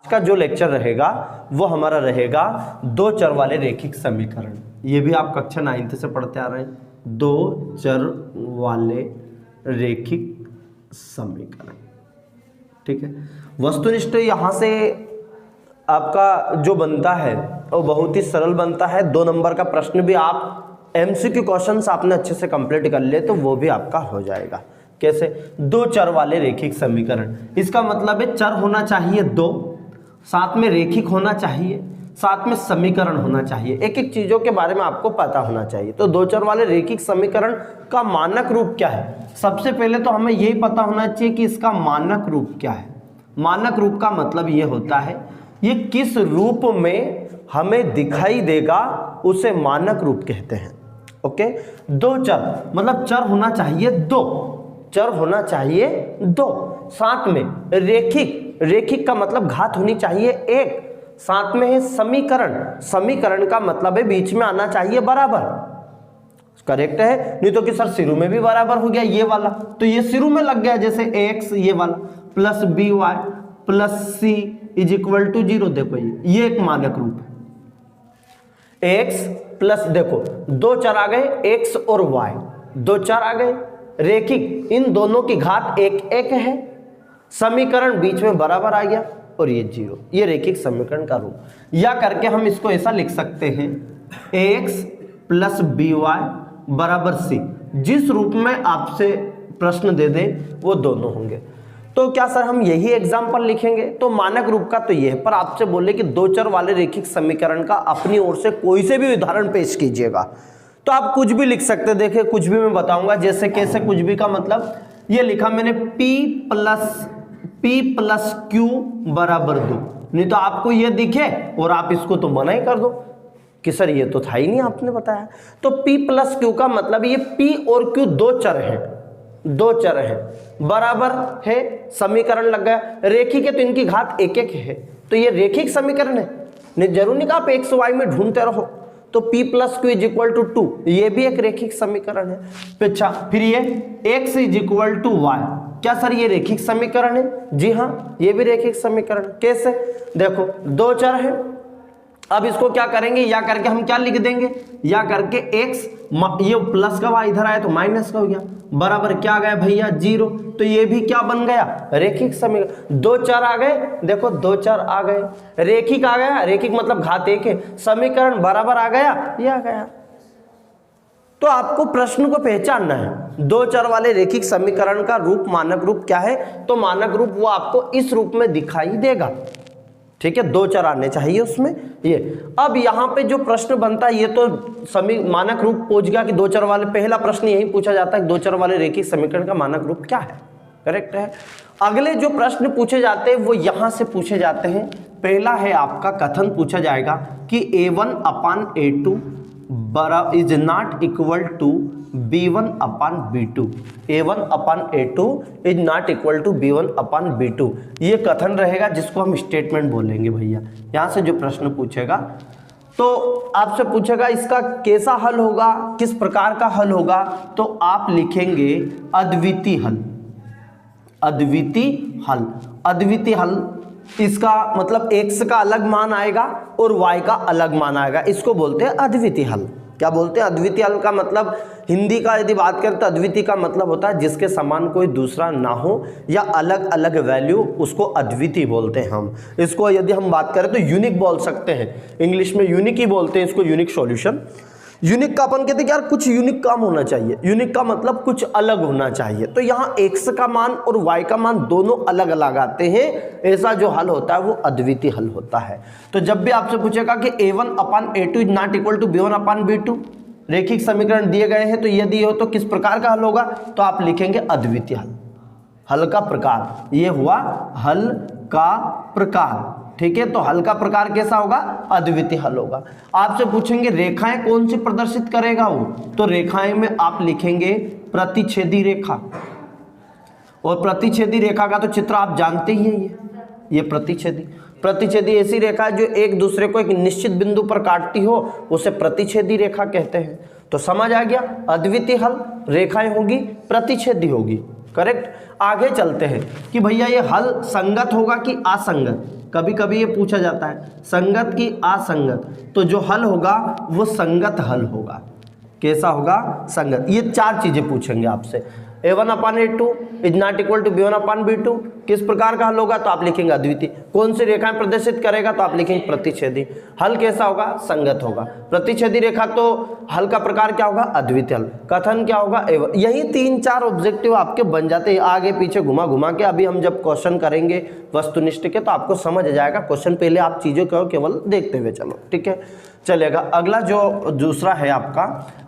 का जो लेक्चर रहेगा वो हमारा रहेगा दो चर वाले रैखिक समीकरण। ये भी आप कक्षा 9th से पढ़ते आ रहे हैं, दो चर वाले रैखिक समीकरण। ठीक है, वस्तुनिष्ठ यहाँ से आपका जो बनता है वो बहुत ही सरल बनता है। 2 नंबर का प्रश्न भी आप MCQ क्वेश्चंस आपने अच्छे से कंप्लीट कर लिए तो वो भी आपका हो जाएगा। कैसे? दो चर वाले रैखिक समीकरण, इसका मतलब है चर होना चाहिए 2, साथ में रैखिक होना चाहिए, साथ में समीकरण होना चाहिए। एक एक चीजों के बारे में आपको पता होना चाहिए। तो दो चर वाले रैखिक समीकरण का मानक रूप क्या है? सबसे पहले तो हमें यही पता होना चाहिए कि इसका मानक रूप क्या है। मानक रूप का मतलब ये होता है ये किस रूप में हमें दिखाई देगा उसे मानक रूप कहते हैं। ओके, दो चर मतलब चर होना चाहिए 2, चर होना चाहिए 2, साथ में रैखिक, रैखिक का मतलब घात होनी चाहिए 1, साथ में है समीकरण, समीकरण का मतलब है बीच में आना चाहिए बराबर। करेक्ट है, नहीं तो कि सर शुरू में भी बराबर हो गया ये वाला, तो ये शुरू में लग गया जैसे ax ये वाला plus by plus c is equal to 0। देखो ये एक मानक रूप है। x प्लस, देखो दो चर आ गए x और y, दो चर आ गए रैखिक, इन दोनों की घात 1 1 है, समीकरण बीच में बराबर आ गया और ये 0, ये रैखिक समीकरण का रूप। या करके हम इसको ऐसा लिख सकते हैं ax प्लस by बराबर c। जिस रूप में आपसे प्रश्न दे दे वो दोनों होंगे। तो क्या सर हम यही एग्जाम्पल लिखेंगे? तो मानक रूप का तो ये है, पर आपसे बोले कि दो चर वाले रैखिक समीकरण का अपनी ओर से कोई से भी उदाहरण पेश कीजिएगा, तो आप कुछ भी लिख सकते। देखिए कुछ भी मैं बताऊंगा, जैसे कैसे कुछ भी का मतलब ये लिखा मैंने p प्लस q बराबर 2, नहीं तो आपको ये दिखे और आप इसको तो मना ही कर दो कि सर ये तो था ही नहीं आपने बताया। तो p प्लस q का मतलब ये p और q दो चर हैं, दो चर है बराबर है, समीकरण लग गया। रैखिक है तो इनकी घात 1 1 है, तो ये रैखिक समीकरण है। नहीं जरूर नहीं कहा आप x y में ढूंढते रहो। तो p plus Q is equal to 2, ये भी एक रैखिक समीकरण है। अच्छा, फिर ये x is equal to y, क्या सर ये रैखिक समीकरण है? जी हाँ, ये भी रैखिक समीकरण। कैसे? देखो दो चर है, अब इसको क्या करेंगे, या करके हम क्या लिख देंगे, या करके x, ये प्लस का y इधर आया तो माइनस का हो गया, बराबर क्या आ गया भैया 0। तो ये भी क्या बन गया? रैखिक समीकरण। दो चर आ गए, देखो दो चर आ गए, रैखिक आ गया, रैखिक मतलब घात 1 है, समीकरण बराबर आ गया, ये आ गया। तो आपको प्रश्न को पहचानना है, दो चर वाले रैखिक समीकरण का रूप मानक रूप क्या है? तो मानक रूप वो आपको इस रूप में दिखाई देगा। ठीक है, दो चर आने चाहिए उसमें ये। अब यहाँ पे जो प्रश्न बनता है ये तो मानक रूप पूछ गया कि दो चर वाले, पहला प्रश्न यही पूछा जाता है दो चर वाले रैखिक समीकरण का मानक रूप क्या है। करेक्ट है। अगले जो प्रश्न पूछे जाते हैं वो यहाँ से पूछे जाते हैं। पहला है आपका कथन पूछा जाएगा कि a1 upon a2 is not equal to b1 upon b2, a1 upon a2 is not equal to b1 upon b2। ये कथन रहेगा जिसको हम स्टेटमेंट बोलेंगे भैया। यहाँ से जो प्रश्न पूछेगा तो आपसे पूछेगा इसका कैसा हल होगा, किस प्रकार का हल होगा, तो आप लिखेंगे अद्वितीय हल। अद्वितीय हल, अद्वितीय हल इसका मतलब x का अलग मान आएगा और y का अलग मान आएगा, इसको बोलते हैं अद्वितीय हल। क्या बोलते हैं? अद्वितीय हल का मतलब हिंदी का यदि बात करें तो अद्वितीय का मतलब होता है जिसके समान कोई दूसरा ना हो या अलग अलग वैल्यू, उसको अद्वितीय बोलते हैं हम। इसको यदि हम बात करें तो यूनिक बोल सकते हैं, इंग्लिश में यूनिक ही बोलते हैं इसको, यूनिक सॉल्यूशन। यूनिक का अपन कहते हैं यार कुछ यूनिक काम होना चाहिए, यूनिक का मतलब कुछ अलग होना चाहिए। तो यहाँ x का मान और y का मान दोनों अलग अलग आते हैं, ऐसा जो हल होता है वो अद्वितीय हल होता है। तो जब भी आपसे पूछेगा कि a1 upon a2 is not equal to b1 upon b2, रैखिक समीकरण दिए गए हैं तो ये दिए हो तो किस प्रकार का हल होगा, तो आप लिखेंगे अद्वितीय हल। हल का प्रकार, ये हुआ हल का प्रकार। ठीक है, तो हल का प्रकार कैसा होगा? अद्वितीय हल होगा। आपसे पूछेंगे रेखाएं कौन सी प्रदर्शित करेगा वो, तो रेखाएं में आप लिखेंगे प्रतिच्छेदी रेखा। और प्रतिच्छेदी रेखा का तो चित्र आप जानते ही हैं, ये प्रतिच्छेदी ऐसी रेखा है जो एक दूसरे को एक निश्चित बिंदु पर काटती हो, उसे प्रतिच्छेदी रेखा कहते हैं। तो समझ आ गया, अद्वितीय हल, रेखाएं होगी, प्रतिच्छेदी होगी। करेक्ट। आगे चलते हैं कि भैया ये हल संगत होगा कि असंगत, कभी कभी ये पूछा जाता है संगत की असंगत, तो जो हल होगा वो संगत हल होगा। कैसा होगा? संगत। ये 4 चीजें पूछेंगे आपसे। a1/a2 is not equal to b1/b2 किस प्रकार का हल होगा? तो आप लिखेंगे अद्वितीय। कौन सी रेखाएं प्रदर्शित करेगा? तो आप लिखेंगे प्रतिच्छेदी। हल कैसा होगा? संगत होगा। प्रतिच्छेदी रेखा तो हल का प्रकार क्या होगा? अद्वितीय हल। कथन क्या होगा? a1। यही 3-4 ऑब्जेक्टिव आपके बन जाते हैं, आगे पीछे घुमा घुमा के। अभी हम जब क्वेश्चन करेंगे वस्तुनिष्ठ के तो आपको समझ आ जाएगा क्वेश्चन, पहले आप चीजों को केवल देखते हुए चलो, ठीक है। चलेगा। अगला जो दूसरा है आपका,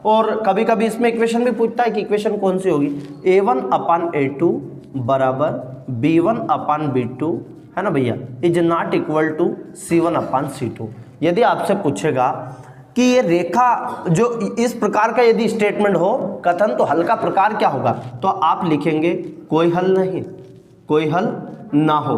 और कभी कभी इसमें इक्वेशन भी पूछता है कि इक्वेशन कौन सी होगी? a1/a2 बराबर b1/b2 है ना भैया, is not equal to c1/c2। यदि आपसे पूछेगा कि ये रेखा जो इस प्रकार का यदि स्टेटमेंट हो कथन, तो हल का प्रकार क्या होगा? तो आप लिखेंगे कोई हल नहीं, कोई हल ना हो,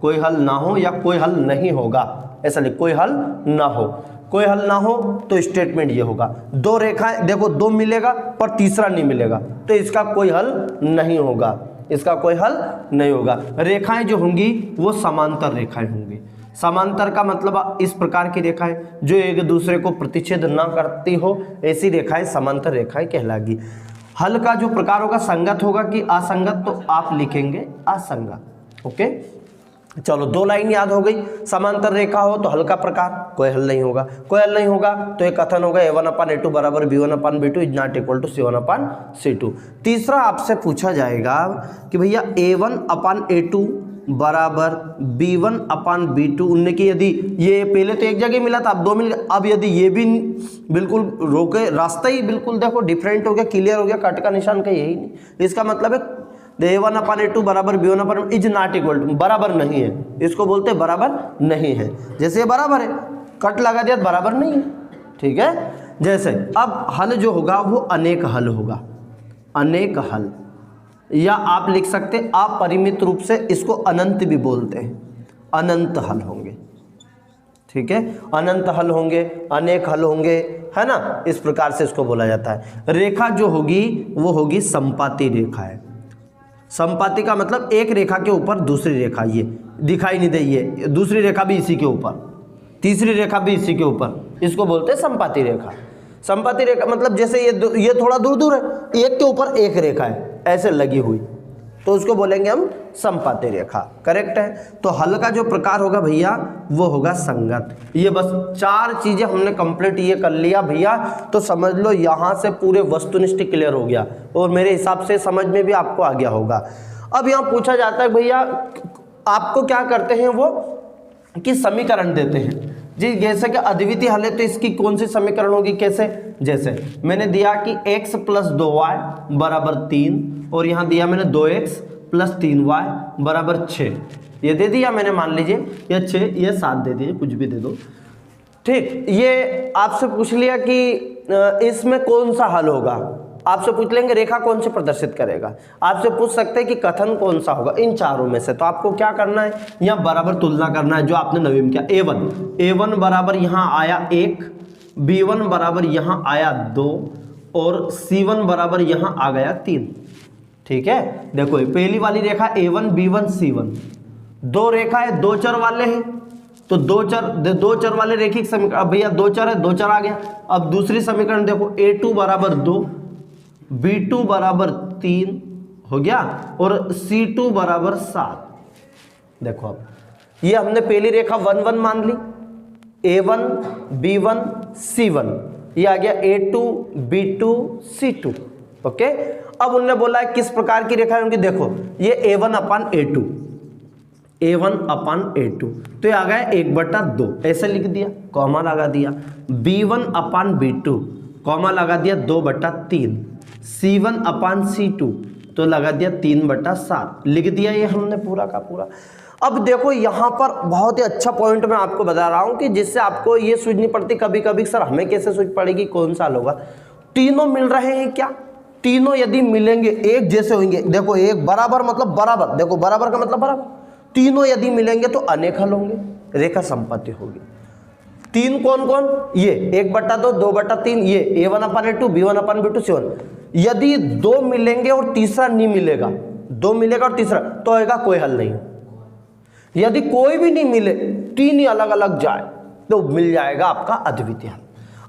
कोई हल ना हो या कोई हल नहीं होगा, ऐसा लिख, कोई हल ना हो। कोई हल ना हो तो स्टेटमेंट ये होगा। 2 रेखाएं देखो, 2 मिलेगा पर तीसरा नहीं मिलेगा, तो इसका कोई हल नहीं होगा, इसका कोई हल नहीं होगा। रेखाएं जो होंगी वो समांतर रेखाएं होंगी। समांतर का मतलब इस प्रकार की रेखाएं जो एक दूसरे को प्रतिच्छेद ना करती हो, ऐसी रेखाएं समांतर रेखाएं कहलागी। हल का जो प्रकार होगा संगत होगा कि असंगत, तो आप लिखेंगे असंगत। ओके, चलो 2 लाइन याद हो गई। समांतर रेखा हो तो हल का प्रकार कोई हल नहीं होगा, कोई हल नहीं होगा तो एक कथन होगा a1/a2 बराबर b1/b2 is not equal to c1/c2। तीसरा आपसे पूछा जाएगा कि भैया a1/a2 बराबर b1/b2, उनने की यदि ये पहले तो एक जगह मिला था, अब 2 मिल गए, अब यदि ये भी बिल्कुल रोके, रास्ता ही बिल्कुल देखो डिफरेंट हो गया, क्लियर हो गया, कट का निशान का यही नहीं, इसका मतलब है a1/a2 बराबर b1/b2 is not equal to, बराबर नहीं है, इसको बोलते हैं बराबर नहीं है। जैसे ये बराबर है, कट लगा दिया तो बराबर नहीं है, ठीक है। जैसे अब हल जो होगा वो अनेक हल होगा, अनेक हल, या आप लिख सकते अपरिमित रूप से, इसको अनंत भी बोलते हैं, अनंत हल होंगे, ठीक है। अनंत हल होंगे, अनेक हल होंगे, है ना, इस प्रकार से इसको बोला जाता है। रेखा जो होगी वो होगी संपाती रेखा है। संपाती का मतलब एक रेखा के ऊपर दूसरी रेखा, ये दिखाई नहीं दे, ये दूसरी रेखा भी इसी के ऊपर, तीसरी रेखा भी इसी के ऊपर, इसको बोलते हैं संपाती रेखा। संपाती रेखा मतलब जैसे ये थोड़ा दूर दूर है, एक के ऊपर एक रेखा है ऐसे लगी हुई, तो उसको बोलेंगे हम संपाती रेखा। करेक्ट है। तो हल का जो प्रकार होगा भैया वो होगा संगत। ये बस 4 चीजें हमने कंप्लीट ये कर लिया भैया, तो समझ लो यहाँ से पूरे वस्तुनिष्ठ क्लियर हो गया, और मेरे हिसाब से समझ में भी आपको आ गया होगा। अब यहाँ पूछा जाता है भैया आपको क्या करते हैं वो कि समीकरण देते हैं जी, जैसे कि अद्वितीय हल है तो इसकी कौन सी समीकरण होगी, कैसे, जैसे मैंने दिया कि x + 2y बराबर 3, और यहाँ दिया मैंने 2x + 3y बराबर 6, ये दे दिया मैंने, मान लीजिए ये 6 ये 7 दे दीजिए, कुछ भी दे दो, ठीक। ये आपसे पूछ लिया कि इसमें कौन सा हल होगा, आपसे पूछ लेंगे रेखा कौन सी प्रदर्शित करेगा, आपसे पूछ सकते हैं कि कथन कौन सा होगा इन चारों में से। तो आपको क्या करना है, यहाँ बराबर तुलना करना है, जो आपने नवीन किया। a1 बराबर यहाँ आया 1, b1 बराबर यहाँ आया 2, और c1 बराबर यहाँ आ गया 3, ठीक है। देखो पहली वाली रेखा a1 b1 c1, 2 रेखा है, 2 चर वाले हैं, तो 2 चर वाले रेखिक समीकरण, अब भैया 2 चर है, 2 चर आ गया। अब दूसरी समीकरण देखो a2 बराबर 2, b2 बराबर 3 हो गया, और c2 बराबर 7। देखो अब ये हमने पहली रेखा 1 1 मान ली, a1 b1 c1, ये आ गया a2 b2 c2। ओके, अब उन्होंने बोला है किस प्रकार की रेखा है उनकी, देखो ये a1/a2, a1/a2, तो ये आ गया 1/2, ऐसे लिख दिया, कॉमा लगा दिया। b1/b2, कॉमा लगा दिया 2/3, c1/c2, तो लगा दिया 3/7, लिख दिया ये हमने पूरा का पूरा। अब देखो यहाँ पर बहुत ही अच्छा पॉइंट मैं आपको बता रहा हूँ कि जिससे आपको ये सूझ नहीं पड़ती कभी कभी सर हमें कैसे सूझ पड़ेगी कौन सा होगा। तीनों मिल रहे हैं क्या, तीनों यदि मिलेंगे एक जैसे होंगे, देखो एक बराबर मतलब बराबर, देखो बराबर का मतलब बराबर, तीनों यदि मिलेंगे तो अनेक हल होंगे, रेखा संपत्ति होगी। 3 कौन कौन, ये 1/2 2/3, ये a1/a2 b1/b2 c1। यदि 2 मिलेंगे और तीसरा नहीं मिलेगा, 2 मिलेगा और तीसरा तो होगा कोई हल नहीं। यदि कोई भी नहीं मिले, 3 ही अलग अलग जाए तो मिल जाएगा आपका अद्वितीय हल।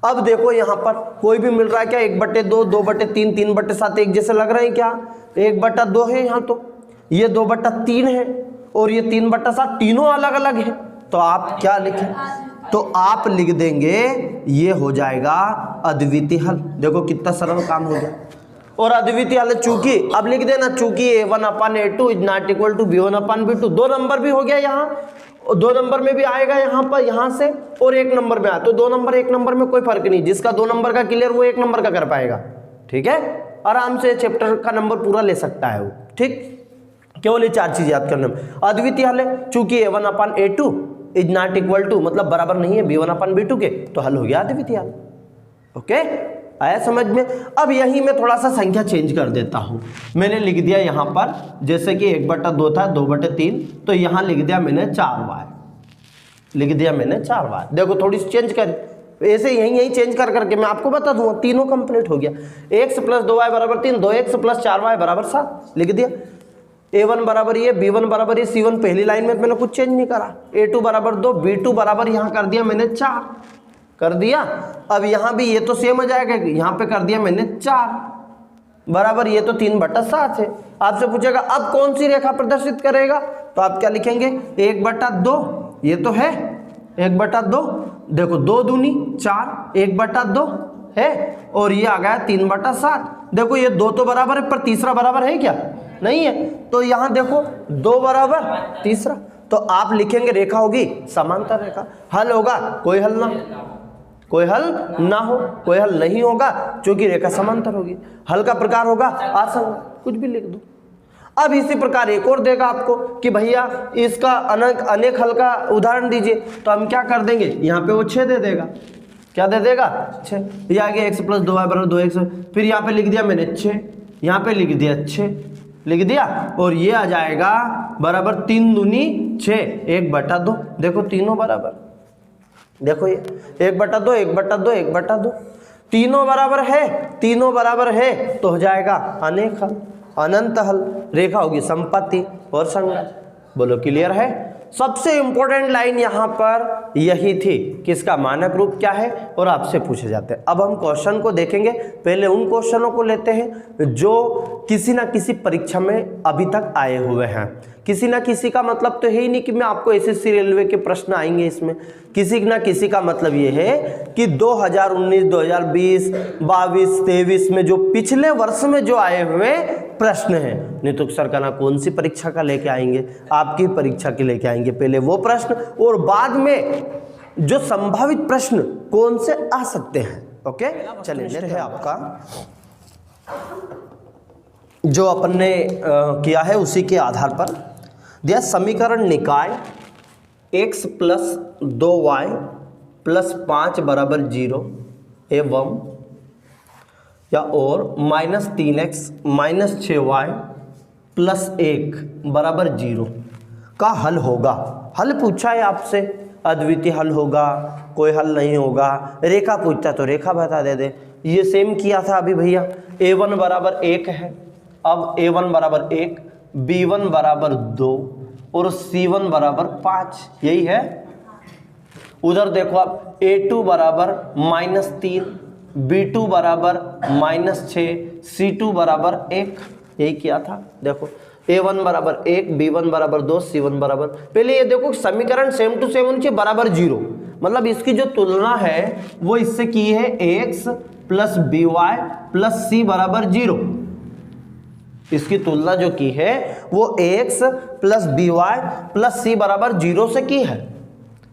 अब देखो यहाँ पर कोई भी मिल रहा है क्या, 1/2, 2/3, 3/7 एक जैसे लग रहे हैं क्या, 1/2 है यहाँ, तो ये 2/3 है और ये 3/7, तीनों अलग अलग है। तो आप क्या लिखें, तो आप लिख देंगे ये हो जाएगा अद्वितीय हल। देखो कितना सरल काम हो गया। और अद्वितीय हल चूंकि, अब लिख देना चूंकि a1/a2 is not equal to b1/b2, 2 number भी हो गया यहाँ, 2 नंबर में भी आएगा यहाँ पर, यहाँ से, और 1 नंबर में आया तो 2 नंबर 1 नंबर में कोई फर्क नहीं, जिसका 2 नंबर का क्लियर वो 1 नंबर का कर पाएगा। ठीक है, आराम से चैप्टर का नंबर पूरा ले सकता है वो। ठीक, केवल ये 4 चीज याद करना। अद्वितीय हल है चूंकि a1/a2 is not equal to, मतलब बराबर नहीं है b1/b2 के, तो हल हो गया अद्वितीय हल। ओके, आया समझ में। अब यही मैं थोड़ा सा संख्या चेंज कर देता हूं। मैंने लिख दिया यहाँ पर, जैसे कि 1/2 था, 2/3, तो यहाँ लिख दिया मैंने 4y, लिख दिया मैंने 4y। देखो थोड़ी सी चेंज कर, ऐसे यही चेंज कर करके मैं आपको बता दूंगा, तीनों कंप्लीट हो गया। x + 2y = 3, 2x + 4y = 7, लिख दिया। a1 बराबर ये, b1 बराबर ये, c1 पहली लाइन में मैंने कुछ चेंज नहीं करा, a2 बराबर 2, b2 बराबर यहाँ कर दिया मैंने 4 कर दिया। अब यहाँ भी ये तो सेम हो जाएगा, यहाँ पे कर दिया मैंने 4 बराबर ये तो 3/7 है। आपसे पूछेगा अब कौन सी रेखा प्रदर्शित करेगा, तो आप क्या लिखेंगे, 1/2, ये तो है 1/2, देखो 2 दूनी 4, 1/2 है, और ये आ गया 3/7। देखो ये 2 तो बराबर है, पर तीसरा बराबर है क्या, नहीं है, तो यहाँ देखो 2 बराबर तीसरा, तो आप लिखेंगे रेखा होगी समांतर रेखा। हल होगा कोई हल ना, कोई हल ना हो, कोई हल नहीं होगा क्योंकि रेखा समांतर होगी। हल का प्रकार होगा आसंग, कुछ भी लिख दो। अब इसी प्रकार एक और देगा आपको कि भैया इसका अनेक हल का उदाहरण दीजिए, तो हम क्या कर देंगे, यहाँ पे वो 6 दे देगा। क्या दे देगा, 6। ये आगे x + 2y = 2x, फिर यहाँ पे लिख दिया मैंने 6, यहाँ पे लिख दिया 6, लिख दिया, और ये आ जाएगा बराबर 3 दूनी 6, 1/2। देखो तीनों बराबर, देखो ये 1/2, 1/2, 1/2, तीनों बराबर है, तीनों बराबर है, तो हो जाएगा अनेक हल, अनंत हल, रेखा होगी संपत्ति और संगत। बोलो क्लियर है। सबसे इंपॉर्टेंट लाइन यहां पर यही थी कि इसका मानक रूप क्या है और आपसे पूछे जाते हैं। अब हम क्वेश्चन को देखेंगे, पहले उन क्वेश्चनों को लेते हैं जो किसी ना किसी परीक्षा में अभी तक आए हुए हैं। किसी ना किसी का मतलब तो है ही नहीं कि मैं आपको एसएससी रेलवे के प्रश्न आएंगे इसमें, किसी ना किसी का मतलब ये है कि 2019, 2020, 22, 23 में जो पिछले वर्ष में जो आए हुए प्रश्न हैं, नितुक सर का ना कौन सी परीक्षा का लेके आएंगे, आपकी परीक्षा के लेके आएंगे पहले वो प्रश्न, और बाद में जो संभावित प्रश्न कौन से आ सकते हैं। ओके, चलिए है आपका जो अपन ने किया है उसी के आधार पर दिया समीकरण निकाय x + 2y + 5 = 0 एवं या और -3x - 6y + 1 = 0 का हल होगा। हल पूछा है आपसे, अद्वितीय हल होगा, कोई हल नहीं होगा, रेखा पूछता तो रेखा बता दे दे। ये सेम किया था अभी भैया, a1 = 1 है, अब a1 = 1, b1 = 2 और c1 = 5, यही है। उधर देखो आप a2 = -3, b2 = -6, c2 = 1, यही किया था। देखो a1 = 1, b1 = 2, c1 = पहले ये देखो समीकरण सेम टू सेम होनी बराबर 0, मतलब इसकी जो तुलना है वो इससे की है x + by + c = 0। इसकी तुलना जो की है वो x + by + c = 0 से की है।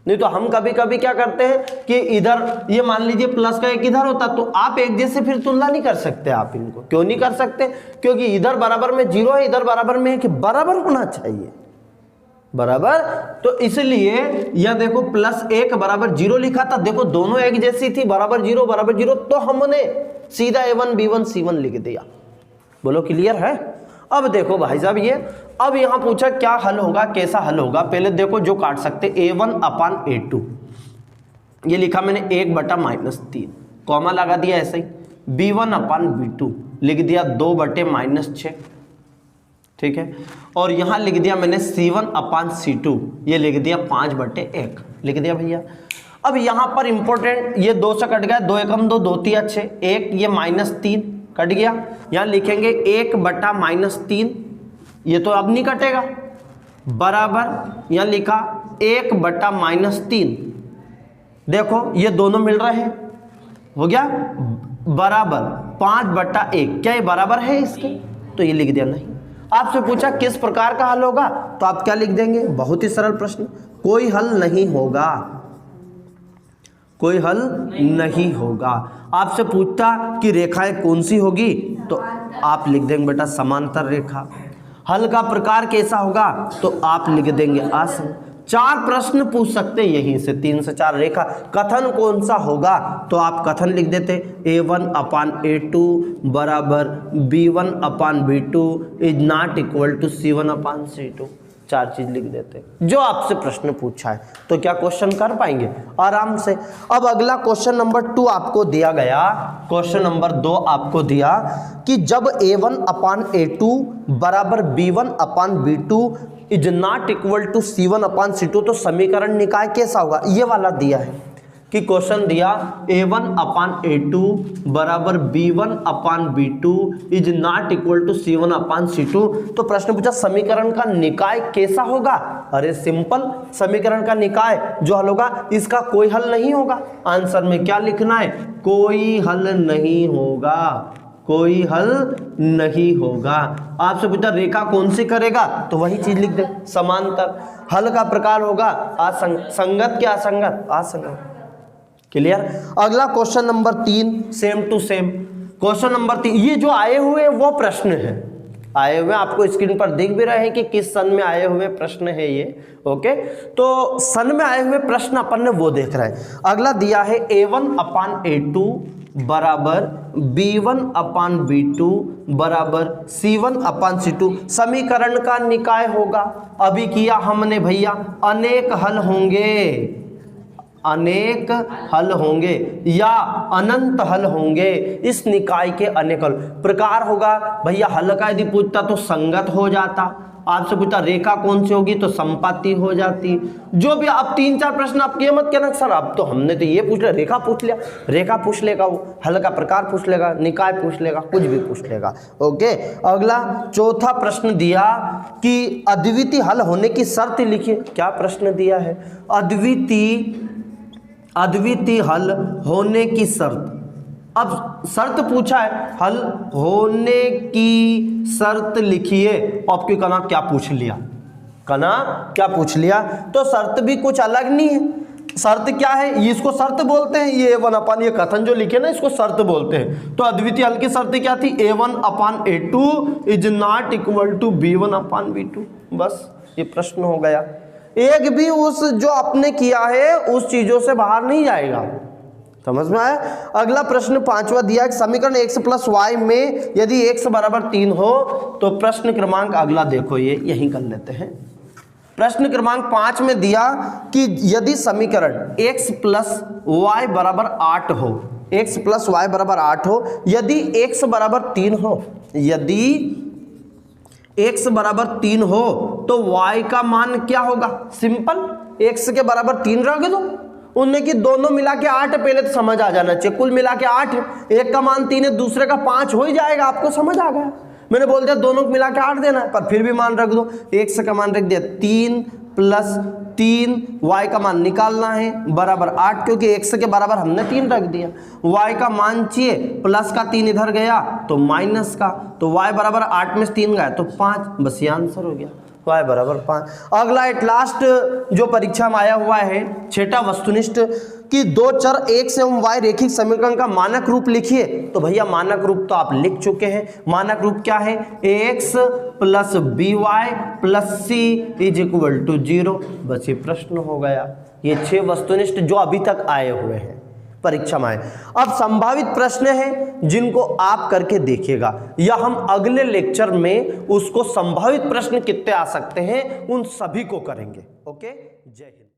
नहीं तो हम कभी कभी क्या करते हैं कि इधर ये मान लीजिए प्लस का एक इधर होता तो आप एक जैसे फिर तुलना नहीं कर सकते। आप इनको क्यों नहीं कर सकते, क्योंकि इधर बराबर में 0 है, इधर बराबर में है कि बराबर होना चाहिए, बराबर। तो इसलिए यह देखो +1 = 0 लिखा था, देखो दोनों एक जैसी थी, बराबर 0, तो हमने सीधा a1 b1 c1 लिख दिया। बोलो क्लियर है। अब देखो भाई साहब ये अब यहां पूछा क्या हल होगा, कैसा हल होगा। पहले देखो जो काट सकते a1/a2, ये लिखा मैंने 1/-3, कॉमा लगा दिया ऐसे ही। b1/b2 लिख दिया 2/-6, ठीक है। और यहाँ लिख दिया मैंने C1/C2, ये लिख दिया 5/1 लिख दिया भैया। अब यहाँ पर इंपॉर्टेंट, ये 2 से कट गया, 2 एकम 2, 2 3 अच्छे 1, ये -3 कट गया। यहाँ लिखेंगे 1/-3, ये तो अब नहीं कटेगा, बराबर यहाँ लिखा 1/-3, देखो ये दोनों मिल रहे हैं, हो गया बराबर 5/1। क्या ये बराबर है इसके? तो ये लिख दिया नहीं। आपसे पूछा किस प्रकार का हल होगा, तो आप क्या लिख देंगे? बहुत ही सरल प्रश्न, कोई हल नहीं होगा, कोई हल नहीं होगा। आपसे पूछता कि रेखाएं कौन सी होगी, तो आप लिख देंगे बेटा समांतर रेखा। हल का प्रकार कैसा होगा, तो आप लिख देंगे आसन। 4 प्रश्न पूछ सकते यहीं से, 3 से 4 रेखा। कथन कौन सा होगा, तो आप कथन लिख देते A1/A2 बराबर B1/B2 is not equal to C1/C2। 4 चीज लिख देते जो आपसे प्रश्न पूछा है। तो क्या क्वेश्चन कर पाएंगे आराम से। अब अगला क्वेश्चन नंबर 2 आपको दिया गया, क्वेश्चन नंबर 2 आपको दिया कि जब A1/A2 बराबर B1/B2 is not equal to C1/C2 तो समीकरण निकाय कैसा होगा, ये वाला दिया है कि क्वेश्चन दिया A1/A2 बराबर B1/B2 is not equal to C1/C2। तो प्रश्न पूछा समीकरण का निकाय कैसा होगा। अरे सिंपल, समीकरण का निकाय जो हल होगा इसका कोई हल नहीं होगा। आंसर में क्या लिखना है, कोई हल नहीं होगा, कोई हल नहीं होगा। आपसे पूछा रेखा कौन सी करेगा, तो वही चीज लिख दे समांतर। हल का प्रकार होगा संगत क्या असंगत, असंगत। क्लियर। अगला question number 3 same to same. Question number 3, ये जो आए हुए वो प्रश्न है, आए हुए आपको स्क्रीन पर दिख भी रहे हैं कि किस सन में आए हुए प्रश्न है ये। ओके, तो सन में आए हुए प्रश्न अपन ने वो देख रहे हैं। अगला दिया है A1/A2 बराबर B1/B2 बराबर C1/C2 समीकरण का निकाय होगा। अभी किया हमने भैया, अनेक हल होंगे, अनेक हल होंगे या अनंत हल होंगे, इस निकाय के अनेक हल। प्रकार होगा भैया, हल का यदि पूछता तो संगत हो जाता, आपसे पूछता रेखा कौन सी होगी तो संपाती हो जाती। जो भी आप 3-4 प्रश्न आप ये मत कहना सर अब तो हमने तो ये पूछ लिया, रेखा पूछ लिया, रेखा पूछ लेगा वो, हल का प्रकार पूछ लेगा, निकाय पूछ लेगा, कुछ भी पूछ लेगा। ओके, अगला चौथा प्रश्न दिया कि अद्वितीय हल होने की शर्त लिखिए। क्या प्रश्न दिया है, अद्वितीय हल होने की शर्त। अब शर्त पूछा है, हल होने की शर्त लिखिए। आपके कना क्या पूछ लिया, कना क्या पूछ लिया, तो शर्त भी कुछ अलग नहीं है। शर्त क्या है, इसको शर्त बोलते हैं, ये A1/, ये कथन जो लिखे ना इसको शर्त बोलते हैं। तो अद्वितीय हल की शर्त क्या थी, A1/A2 is not equal to B1/B2। बस ये प्रश्न हो गया। एक भी उस जो आपने किया है उस चीजों से बाहर नहीं जाएगा, समझ में आया। अगला प्रश्न 5वां दिया है, समीकरण x + y में यदि x बराबर 3 हो तो प्रश्न क्रमांक अगला देखो, ये यहीं कर लेते हैं। प्रश्न क्रमांक 5 में दिया कि यदि समीकरण x + y बराबर 8 हो, x + y बराबर 8 हो, यदि x बराबर 3 हो, यदि x बराबर 3 हो तो y का मान क्या होगा। सिंपल, x के बराबर 3 रख दो, उनमें की दोनों मिला के 8 है, पहले तो समझ आ जाना चाहिए। कुल मिला के 8 है, एक का मान 3 है, दूसरे का 5 हो ही जाएगा। आपको समझ आ गया, मैंने बोल दिया दोनों को मिला के 8 देना है, पर फिर भी मान रख दो। x का मान रख दिया 3 + 3, y का मान निकालना है बराबर 8, क्योंकि x के बराबर हमने 3 रख दिया। y का मान चाहिए, प्लस का 3 इधर गया तो माइनस का, तो y बराबर 8 में से 3 गया तो 5, बस ये आंसर हो गया, y बराबर 5। अगला एट लास्ट जो परीक्षा में आया हुआ है, छठा वस्तुनिष्ठ कि 2 चर x एवं y रेखिक समीकरण का मानक रूप लिखिए। तो भैया मानक रूप तो आप लिख चुके हैं। मानक रूप क्या है, ax + by + c = 0। बस ये प्रश्न हो गया। ये 6 वस्तुनिष्ठ जो अभी तक आए हुए हैं परीक्षा में आए। अब संभावित प्रश्न हैं जिनको आप करके देखिएगा, या हम अगले लेक्चर में उसको संभावित प्रश्न कितने आ सकते हैं उन सभी को करेंगे। ओके, जय हिंद।